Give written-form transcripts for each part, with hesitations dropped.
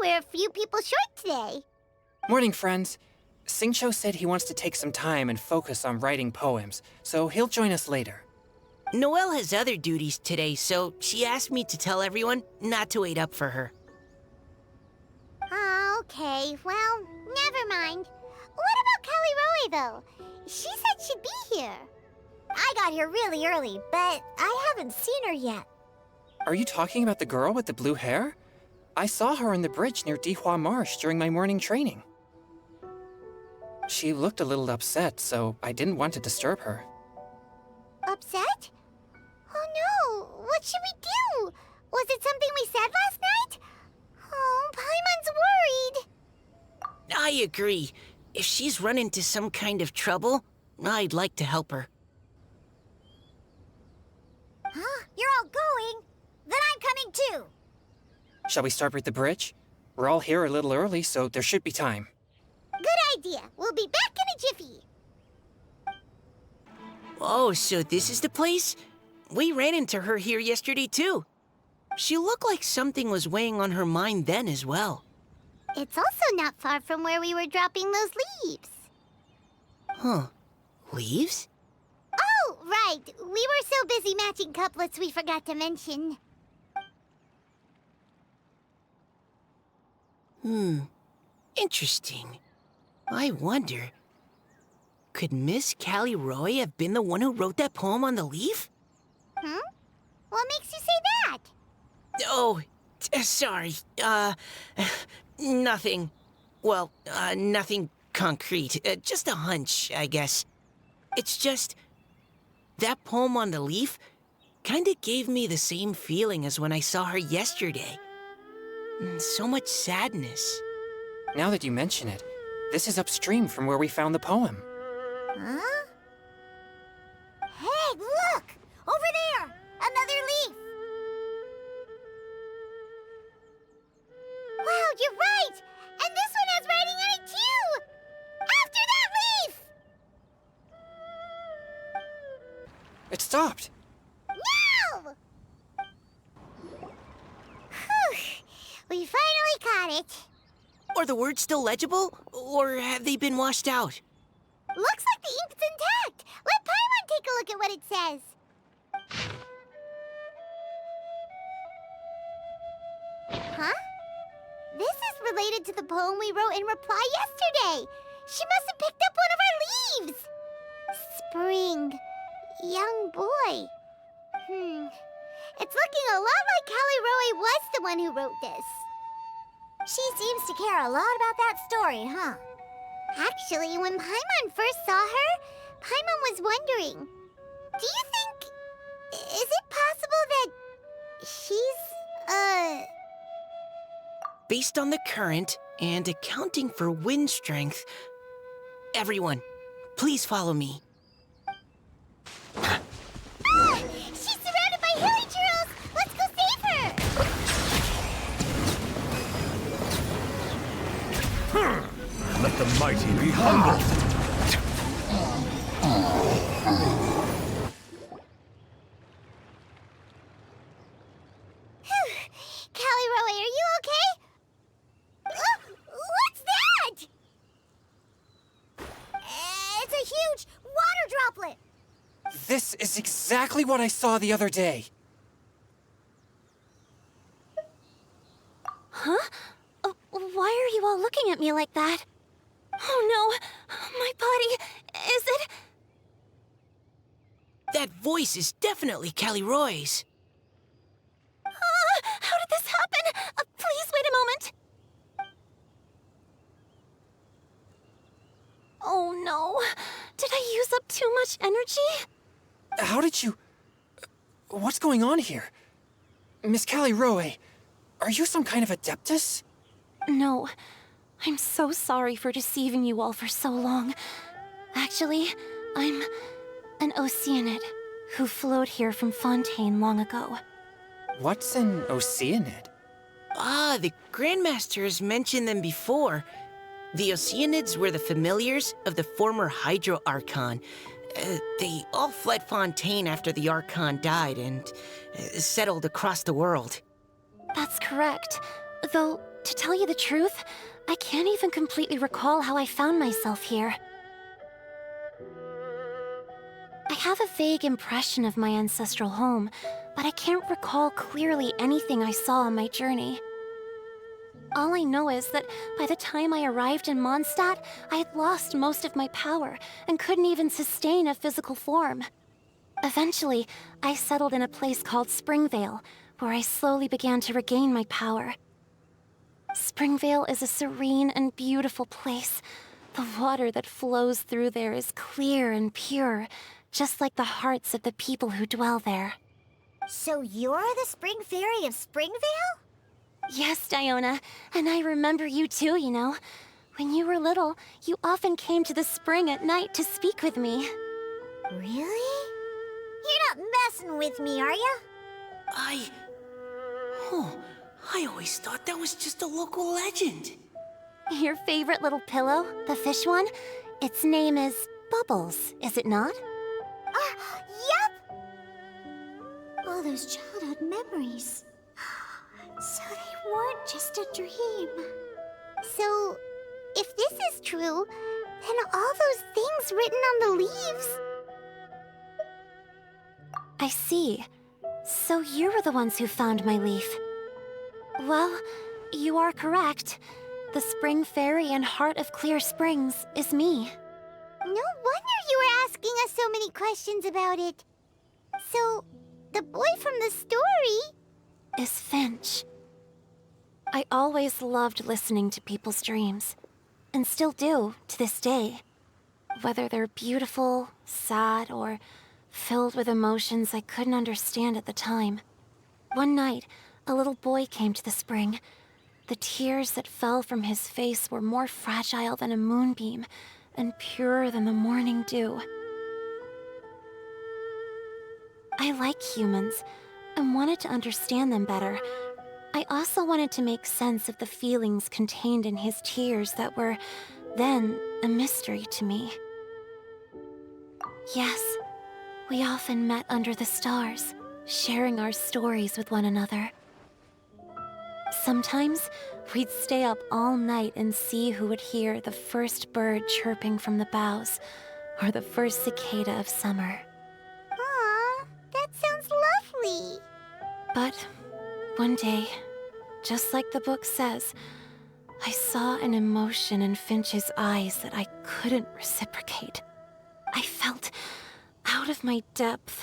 we're a few people short today. Morning, friends. Singcho said he wants to take some time and focus on writing poems, so he'll join us later. Noelle has other duties today, so she asked me to tell everyone not to wait up for her. Oh, okay. Well, never mind. What about Callie Roe, though? She said she'd be here. I got here really early, but I haven't seen her yet. Are you talking about the girl with the blue hair? I saw her on the bridge near Dihua Marsh during my morning training. She looked a little upset, so I didn't want to disturb her. Upset? Oh no, what should we do? Was it something we said last night? Oh, Paimon's worried. I agree. If she's run into some kind of trouble, I'd like to help her. Huh? You're all going? Then I'm coming too. Shall we start with the bridge? We're all here a little early, so there should be time. Good idea. We'll be back in a jiffy. Oh, so this is the place? We ran into her here yesterday, too. She looked like something was weighing on her mind then as well. It's also not far from where we were dropping those leaves. Huh. Leaves? Oh, right. We were so busy matching couplets we forgot to mention. Interesting. I wonder, could Miss Callie Roy have been the one who wrote that poem on the leaf? What makes you say that? Oh, sorry. Nothing. Well, nothing concrete. Just a hunch, I guess. It's just, that poem on the leaf kinda gave me the same feeling as when I saw her yesterday. So much sadness. Now that you mention it, this is upstream from where we found the poem. Huh? Hey, look! Over there! Another leaf! Wow, you're right! And this one has writing on it too! After that leaf! It stopped. No! Whew! We finally caught it. Are the words still legible, or have they been washed out? Looks like the ink's intact. Let Paimon take a look at what it says. Huh? This is related to the poem we wrote in reply yesterday. She must have picked up one of our leaves. Spring. Young boy. It's looking a lot like Callie Roe was the one who wrote this. She seems to care a lot about that story, huh? Actually, when Paimon first saw her, Paimon was wondering, do you think... is it possible that she's, Based on the current and accounting for wind strength, everyone, please follow me. Ah! She's surrounded by hilly churros! Let's go save her! Let the mighty be humbled! Callie Roe, are you okay? What's that? It's a huge water droplet! This is exactly what I saw the other day. Huh? Why are you all looking at me like that? Oh no! My body... is it... That voice is definitely Callie Roy's. How did this happen? Please wait a moment. Oh no. Did I use up too much energy? How did you... What's going on here? Miss Callie Roe, are you some kind of adeptus? No. I'm so sorry for deceiving you all for so long. Actually, I'm an Oceanid who flowed here from Fontaine long ago. What's an Oceanid? Ah, the Grandmaster has mentioned them before. The Oceanids were the familiars of the former Hydro Archon. They all fled Fontaine after the Archon died and settled across the world. That's correct. Though, To tell you the truth, I can't even completely recall how I found myself here. I have a vague impression of my ancestral home, but I can't recall clearly anything I saw on my journey. All I know is that by the time I arrived in Mondstadt, I had lost most of my power and couldn't even sustain a physical form. Eventually, I settled in a place called Springvale, where I slowly began to regain my power. Springvale is a serene and beautiful place. The water that flows through there is clear and pure, just like the hearts of the people who dwell there. So you're the Spring Fairy of Springvale? Yes, Diona, and I remember you too, you know. When you were little, you often came to the spring at night to speak with me. Really? You're not messing with me, are ya? I always thought that was just a local legend. Your favorite little pillow, the fish one? Its name is Bubbles, is it not? Yep! All those childhood memories. So they weren't just a dream. So, if this is true, then all those things written on the leaves... I see. So you were the ones who found my leaf. Well, you are correct. The Spring Fairy and Heart of Clear Springs is me. No wonder you were asking us so many questions about it. So, the boy from the story... is Finch. I always loved listening to people's dreams, and still do to this day. Whether they're beautiful, sad, or filled with emotions I couldn't understand at the time. One night, a little boy came to the spring. The tears that fell from his face were more fragile than a moonbeam, and purer than the morning dew. I like humans, and wanted to understand them better. I also wanted to make sense of the feelings contained in his tears that were, then, a mystery to me. Yes, we often met under the stars, sharing our stories with one another. Sometimes, we'd stay up all night and see who would hear the first bird chirping from the boughs, or the first cicada of summer. Aw, that sounds lovely. But one day, just like the book says, I saw an emotion in Finch's eyes that I couldn't reciprocate. I felt out of my depth,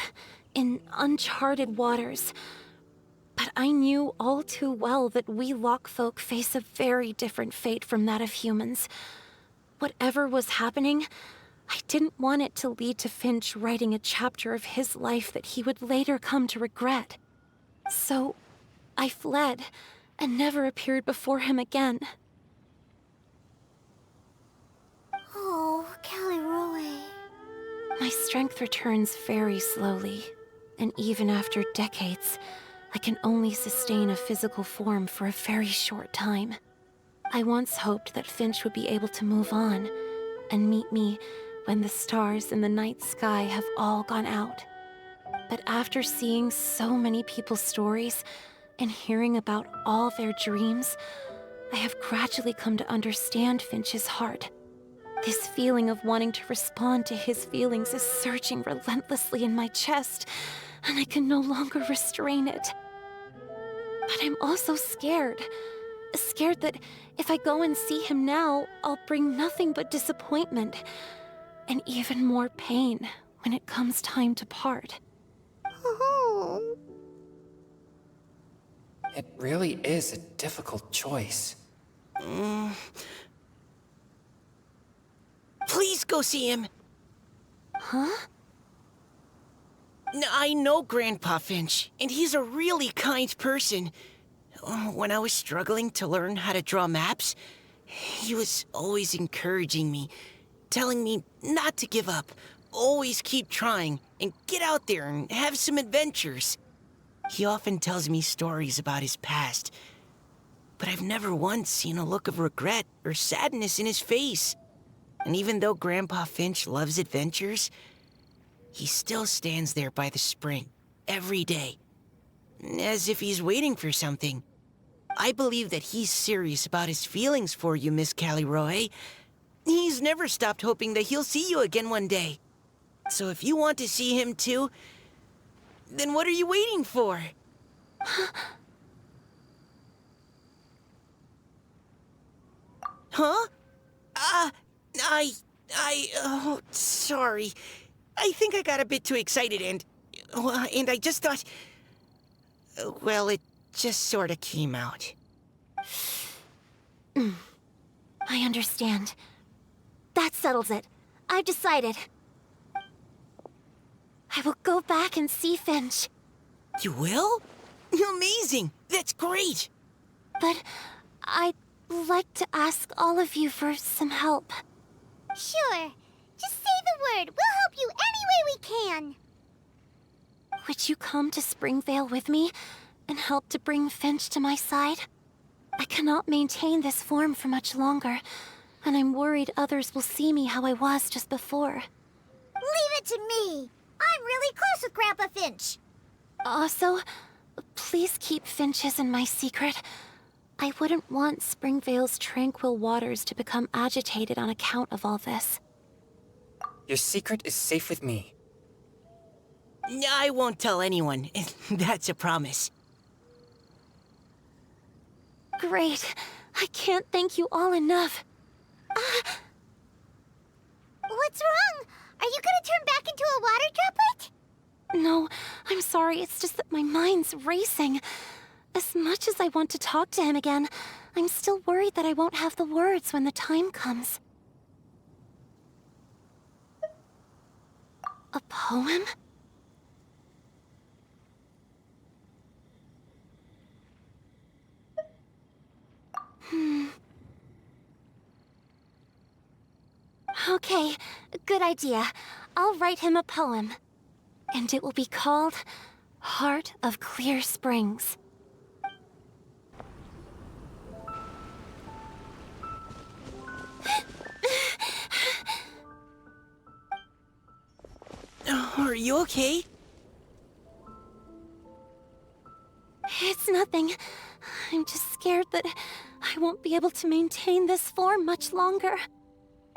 in uncharted waters. But I knew all too well that we Lockfolk face a very different fate from that of humans. Whatever was happening, I didn't want it to lead to Finch writing a chapter of his life that he would later come to regret. So, I fled, and never appeared before him again. Oh, Callie Roy. My strength returns very slowly, and even after decades, I can only sustain a physical form for a very short time. I once hoped that Finch would be able to move on, and meet me when the stars in the night sky have all gone out. But after seeing so many people's stories, and hearing about all their dreams, I have gradually come to understand Finch's heart. This feeling of wanting to respond to his feelings is surging relentlessly in my chest, and I can no longer restrain it. But I'm also scared. Scared that if I go and see him now, I'll bring nothing but disappointment, and even more pain when it comes time to part. Oh. It really is a difficult choice. Please go see him. Huh? I know Grandpa Finch, and he's a really kind person. When I was struggling to learn how to draw maps, he was always encouraging me, telling me not to give up, always keep trying, and get out there and have some adventures. He often tells me stories about his past, but I've never once seen a look of regret or sadness in his face. And even though Grandpa Finch loves adventures, he still stands there by the spring, every day, as if he's waiting for something. I believe that he's serious about his feelings for you, Miss Callie Roe. He's never stopped hoping that he'll see you again one day. So if you want to see him too, then what are you waiting for? Huh? Oh, sorry. I think I got a bit too excited and I just thought, well, it just sort of came out. I understand. That settles it. I've decided. I will go back and see Finch. You will? Amazing! That's great! But I'd like to ask all of you for some help. Sure. Just say the word. We'll help you any way we can. Would you come to Springvale with me and help to bring Finch to my side? I cannot maintain this form for much longer, and I'm worried others will see me how I was just before. Leave it to me. I'm really close with Grandpa Finch. Also, please keep Finch's in my secret. I wouldn't want Springvale's tranquil waters to become agitated on account of all this. Your secret is safe with me. I won't tell anyone. That's a promise. Great. I can't thank you all enough. What's wrong? Are you gonna turn back into a water droplet? No, I'm sorry. It's just that my mind's racing. As much as I want to talk to him again, I'm still worried that I won't have the words when the time comes. A poem? Okay, good idea. I'll write him a poem. And it will be called Heart of Clear Springs. Are you okay? It's nothing. I'm just scared that I won't be able to maintain this form much longer.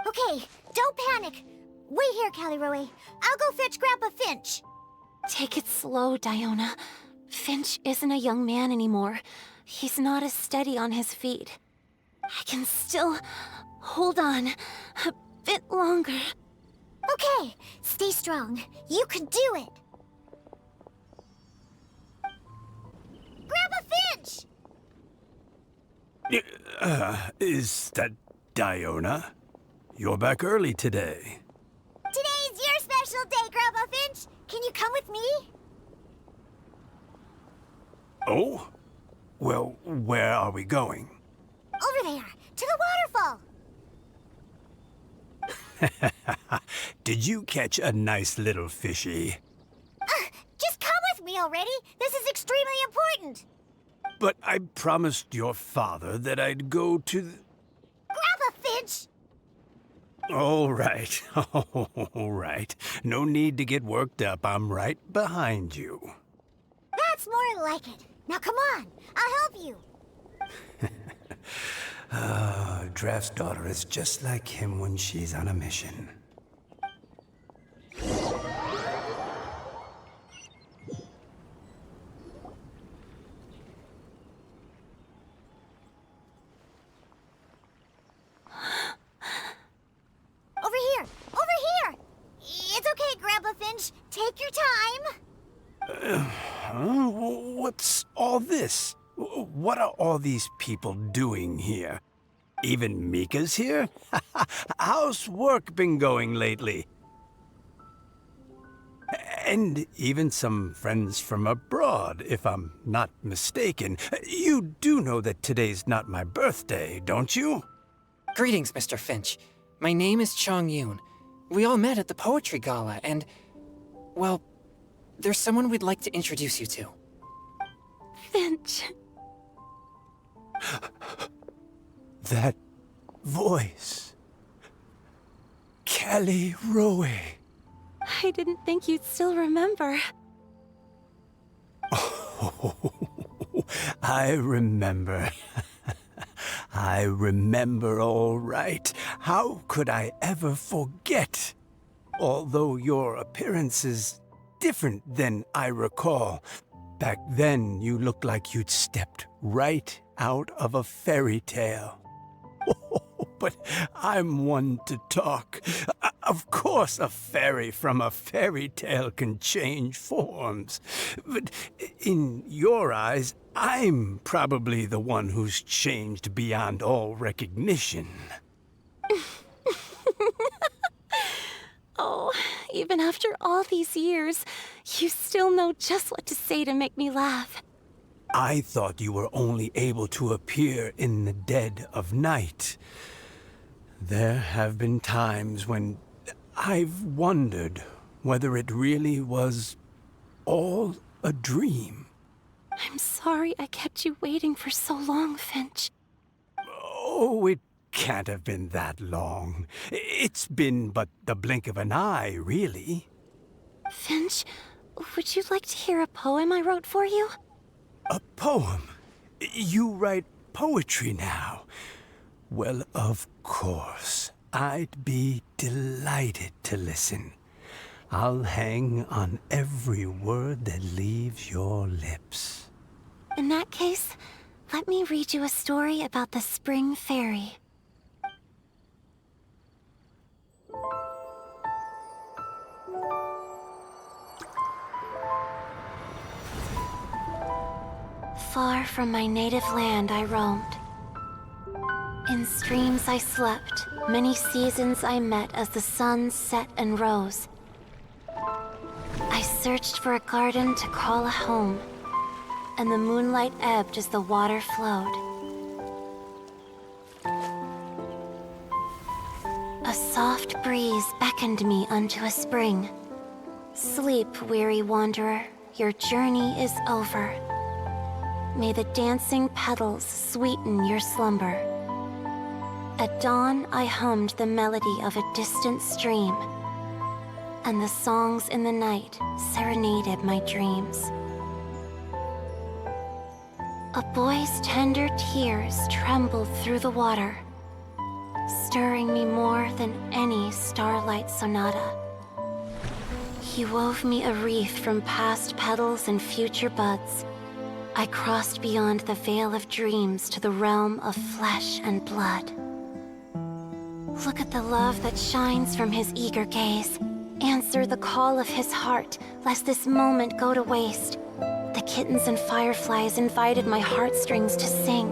Okay, don't panic. Wait here, Callie Roe. I'll go fetch Grandpa Finch. Take it slow, Diona. Finch isn't a young man anymore. He's not as steady on his feet. I can still hold on a bit longer. Okay, stay strong. You can do it. Grandpa Finch! Is that Diona? You're back early today. Today's your special day, Grandpa Finch. Can you come with me? Oh? Well, where are we going? Over there, to the waterfall. Did you catch a nice little fishy? Just come with me already. This is extremely important. But I promised your father that I'd go to the... Grandpa Finch! All right, all right. No need to get worked up. I'm right behind you. That's more like it. Now come on, I'll help you. Draft's daughter is just like him when she's on a mission. Over here! Over here! It's okay, Grandpa Finch. Take your time. What's all this? What are all these people doing here? Even Mika's here? How's work been going lately? And even some friends from abroad, if I'm not mistaken. You do know that today's not my birthday, don't you? Greetings, Mr. Finch. My name is Chong Yoon. We all met at the poetry gala, and... well, there's someone we'd like to introduce you to. Finch. That voice. Callie Roe. I didn't think you'd still remember. Oh, I remember. I remember all right. How could I ever forget? Although your appearance is different than I recall. Back then, you looked like you'd stepped right out of a fairy tale. But I'm one to talk. Of course, a fairy from a fairy tale can change forms. But in your eyes, I'm probably the one who's changed beyond all recognition. Oh, even after all these years, you still know just what to say to make me laugh. I thought you were only able to appear in the dead of night. There have been times when I've wondered whether it really was all a dream. I'm sorry I kept you waiting for so long, Finch. Oh, it can't have been that long. It's been but the blink of an eye, really. Finch, would you like to hear a poem I wrote for you? A poem? You write poetry now? Well, of course. I'd be delighted to listen. I'll hang on every word that leaves your lips. In that case, let me read you a story about the Spring Fairy. Far from my native land I roamed. In streams I slept, many seasons I met as the sun set and rose. I searched for a garden to call a home, and the moonlight ebbed as the water flowed. A soft breeze beckoned me unto a spring. Sleep, weary wanderer, your journey is over. May the dancing petals sweeten your slumber. At dawn, I hummed the melody of a distant stream, and the songs in the night serenaded my dreams. A boy's tender tears trembled through the water, stirring me more than any starlight sonata. He wove me a wreath from past petals and future buds. I crossed beyond the veil of dreams to the realm of flesh and blood. Look at the love that shines from his eager gaze. Answer the call of his heart, lest this moment go to waste. The kittens and fireflies invited my heartstrings to sing,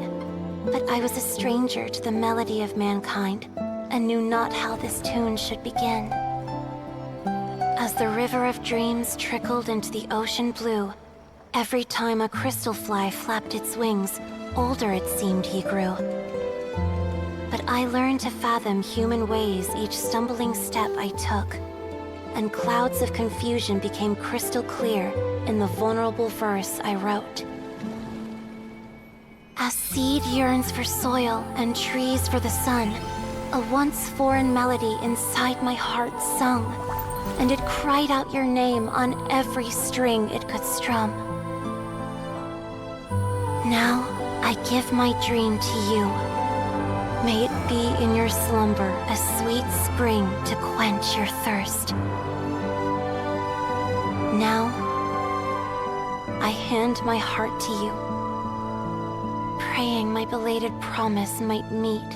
but I was a stranger to the melody of mankind, and knew not how this tune should begin. As the river of dreams trickled into the ocean blue, every time a crystal fly flapped its wings, older it seemed he grew. But I learned to fathom human ways each stumbling step I took, and clouds of confusion became crystal clear in the vulnerable verse I wrote. As seed yearns for soil and trees for the sun, a once foreign melody inside my heart sung, and it cried out your name on every string it could strum. Now I give my dream to you. May it be in your slumber a sweet spring to quench your thirst. Now, I hand my heart to you, praying my belated promise might meet,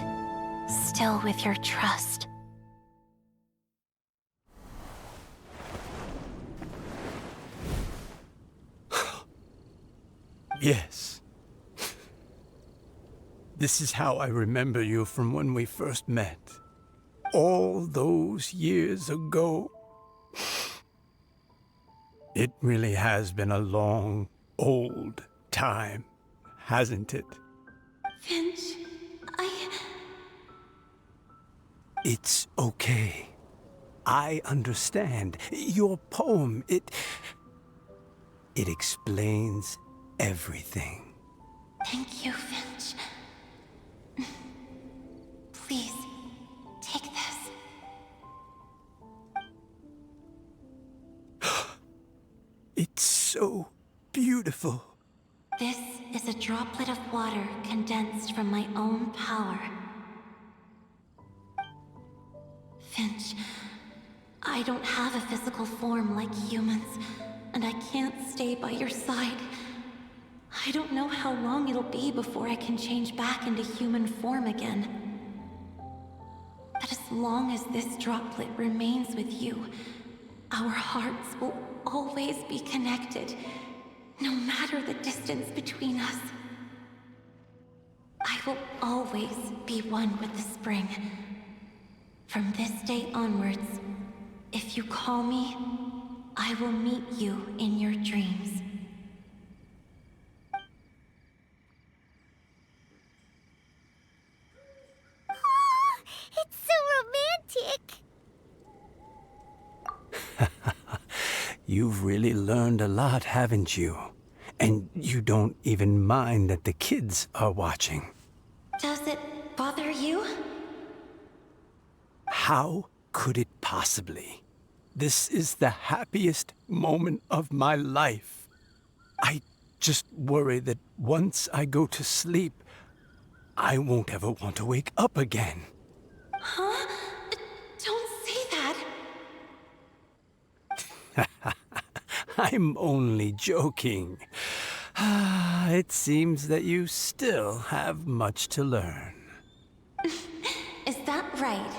still with your trust. Yes. This is how I remember you from when we first met. All those years ago. It really has been a long, old time, hasn't it? Finch, It's okay. I understand. Your poem, it explains everything. Thank you, Finch. Please, take this. It's so beautiful. This is a drawing droplet of water condensed from my own power. Finch, I don't have a physical form like humans, and I can't stay by your side. I don't know how long it'll be before I can change back into human form again. But as long as this droplet remains with you, our hearts will always be connected, no matter the distance between us. I will always be one with the spring. From this day onwards, if you call me, I will meet you in your dreams. Oh, it's so romantic. You've really learned a lot, haven't you? And you don't even mind that the kids are watching. Does it bother you? How could it possibly? This is the happiest moment of my life. I just worry that once I go to sleep, I won't ever want to wake up again. Huh? Don't say that. I'm only joking. It seems that you still have much to learn. Is that right?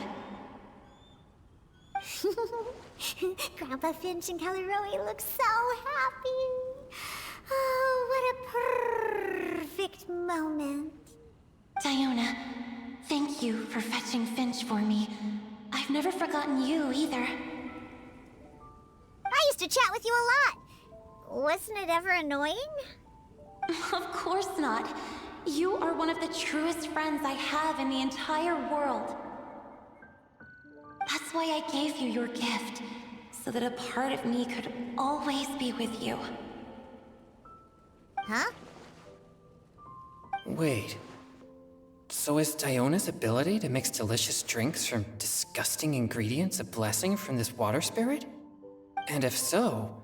Grandpa Finch and Kelly Rowie look so happy. Oh, what a perfect moment. Diona, thank you for fetching Finch for me. I've never forgotten you either. I used to chat with you a lot. Wasn't it ever annoying? Of course not. You are one of the truest friends I have in the entire world. That's why I gave you your gift, so that a part of me could always be with you. Huh? Wait. So is Diona's ability to mix delicious drinks from disgusting ingredients a blessing from this water spirit? And if so,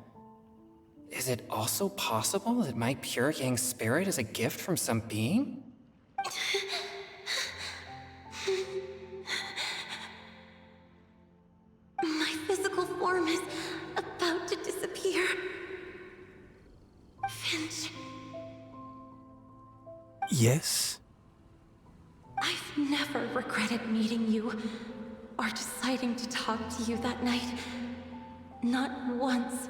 is it also possible that my pure yang spirit is a gift from some being? My physical form is about to disappear. Finch, Yes? I've never regretted meeting you or deciding to talk to you that night. Not once.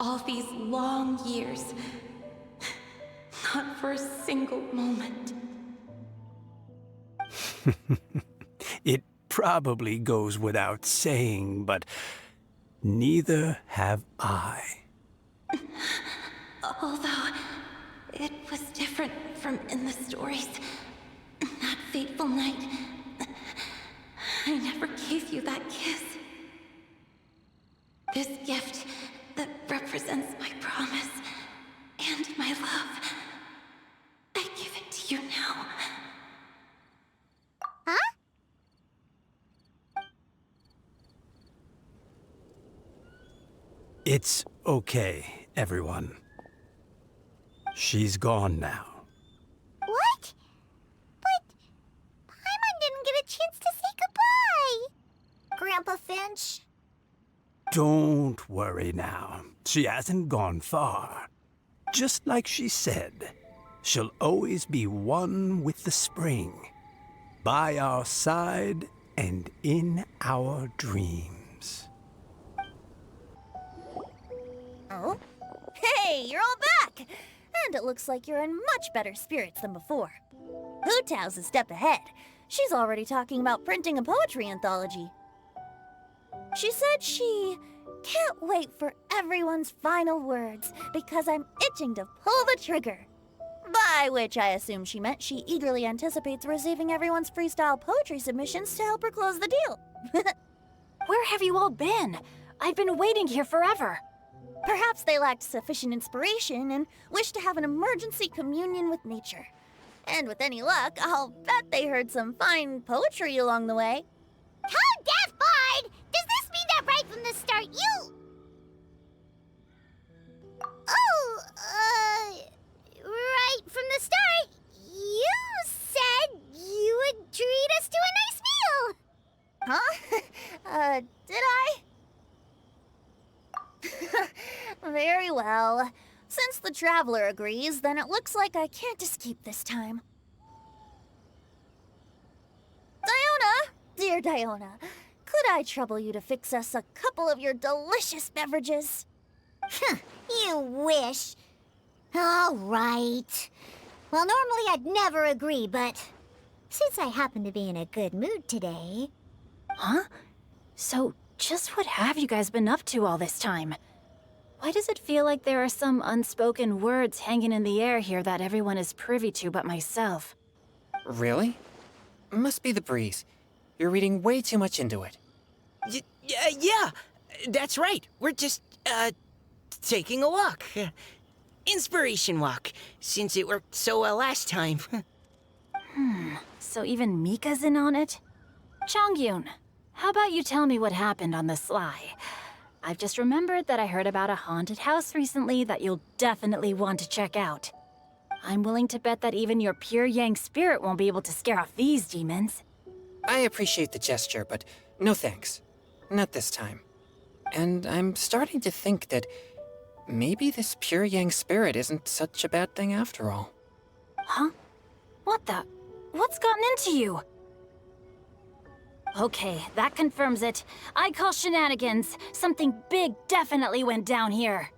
All these long years. Not for a single moment. It probably goes without saying, but neither have I. Although, it was different from in the stories. That fateful night, I never gave you that kiss. This gift that represents my promise and my love, I give it to you now. Huh? It's okay, everyone. She's gone now. What? But Paimon didn't get a chance to say goodbye. Grandpa Finch. Don't worry now. She hasn't gone far. Just like she said, she'll always be one with the spring. By our side and in our dreams. Oh? Hey, you're all back! And it looks like you're in much better spirits than before. Hu Tao's a step ahead. She's already talking about printing a poetry anthology. She said she can't wait for everyone's final words because I'm itching to pull the trigger. By which I assume she meant she eagerly anticipates receiving everyone's freestyle poetry submissions to help her close the deal. Where have you all been? I've been waiting here forever. Perhaps they lacked sufficient inspiration and wished to have an emergency communion with nature. And with any luck, I'll bet they heard some fine poetry along the way. Code Death Bard! Does this mean that right from the start you... Oh, right from the start, well. Since the Traveler agrees, then it looks like I can't escape this time. Diona! Dear Diona, could I trouble you to fix us a couple of your delicious beverages? You wish. All right. Well, normally I'd never agree, but since I happen to be in a good mood today... Huh? So, just what have you guys been up to all this time? Why does it feel like there are some unspoken words hanging in the air here that everyone is privy to but myself? Really? Must be the breeze. You're reading way too much into it. Yeah, that's right. We're just, taking a walk. Inspiration walk, since it worked so well last time. So even Mika's in on it? Chongyun, how about you tell me what happened on the sly? I've just remembered that I heard about a haunted house recently that you'll definitely want to check out. I'm willing to bet that even your pure Yang spirit won't be able to scare off these demons. I appreciate the gesture, but no thanks. Not this time. And I'm starting to think that maybe this pure Yang spirit isn't such a bad thing after all. Huh? What the? What's gotten into you? Okay, that confirms it. I call shenanigans. Something big definitely went down here.